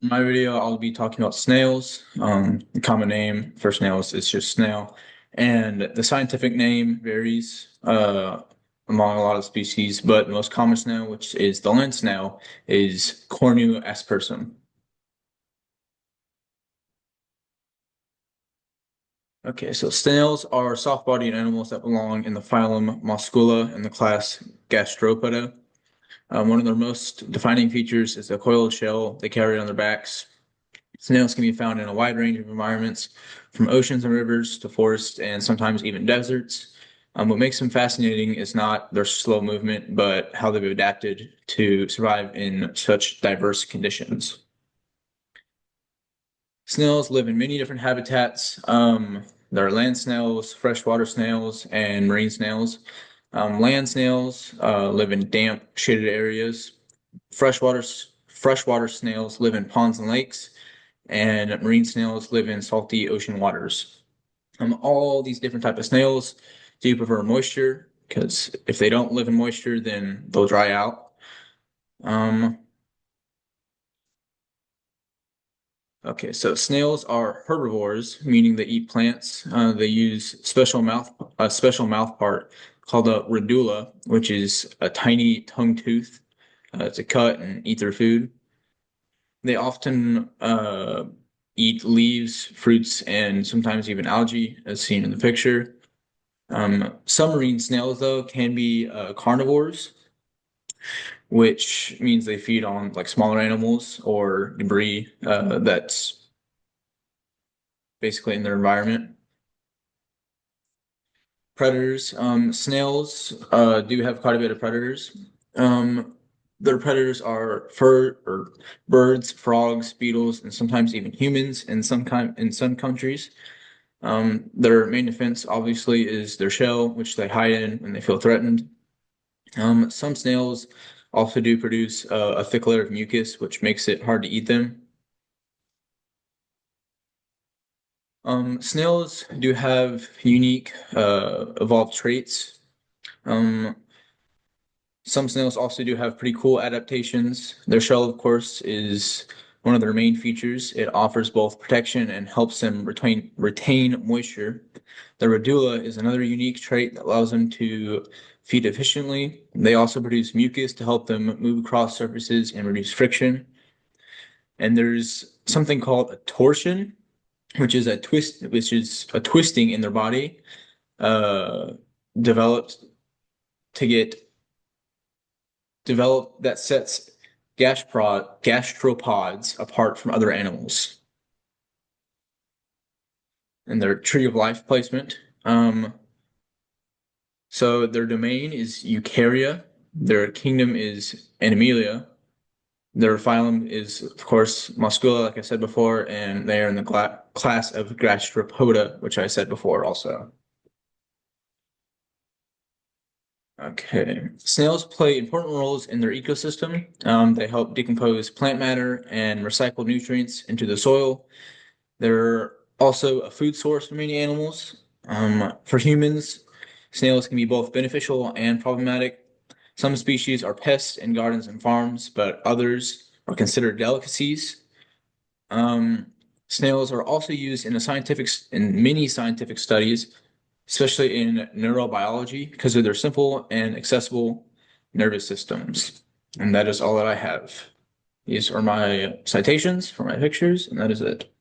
In my video, I'll be talking about snails. The common name for snails is just snail, and the scientific name varies among a lot of species, but the most common snail, which is the land snail, is Cornu aspersum. Okay, so snails are soft-bodied animals that belong in the phylum Muscula and the class Gastropoda. One of their most defining features is the coiled shell they carry on their backs. Snails can be found in a wide range of environments, from oceans and rivers to forests and sometimes even deserts. What makes them fascinating is not their slow movement, but how they've adapted to survive in such diverse conditions. Snails live in many different habitats. There are land snails, freshwater snails, and marine snails. Land snails live in damp, shaded areas. Freshwater freshwater snails live in ponds and lakes, and marine snails live in salty ocean waters. All these different type of snails do prefer moisture because if they don't live in moisture, then they'll dry out. Um, okay, so snails are herbivores, meaning they eat plants. They use a special mouth part called a radula, which is a tiny tongue tooth to cut and eat their food. They often eat leaves, fruits, and sometimes even algae, as seen in the picture. Some marine snails, though, can be carnivores, which means they feed on like smaller animals or debris that's basically in their environment. Predators, snails do have quite a bit of predators. Um, their predators are fur or birds, frogs, beetles, and sometimes even humans in some countries. Their main defense obviously is their shell, which they hide in when they feel threatened. Some snails also do produce a thick layer of mucus, which makes it hard to eat them. Snails do have unique evolved traits. Um, some snails also do have pretty cool adaptations. Their shell, of course, is one of their main features. It offers both protection and helps them retain moisture. The radula is another unique trait that allows them to feed efficiently. They also produce mucus to help them move across surfaces and reduce friction. And there's something called a torsion, which is a twisting in their body, uh, developed to get developed that sets gastropods apart from other animals and their tree of life placement. So their domain is Eukarya. Their kingdom is Animalia. Their phylum is, of course, Muscula, like I said before, and they are in the class of Gastropoda, which I said before also. Okay. Snails play important roles in their ecosystem. They help decompose plant matter and recycle nutrients into the soil. They're also a food source for many animals. For humans, snails can be both beneficial and problematic. Some species are pests in gardens and farms, but others are considered delicacies. Um, Snails are also used in many scientific studies, especially in neurobiology, because of their simple and accessible nervous systems. And that is all that I have. These are my citations for my pictures, and that is it.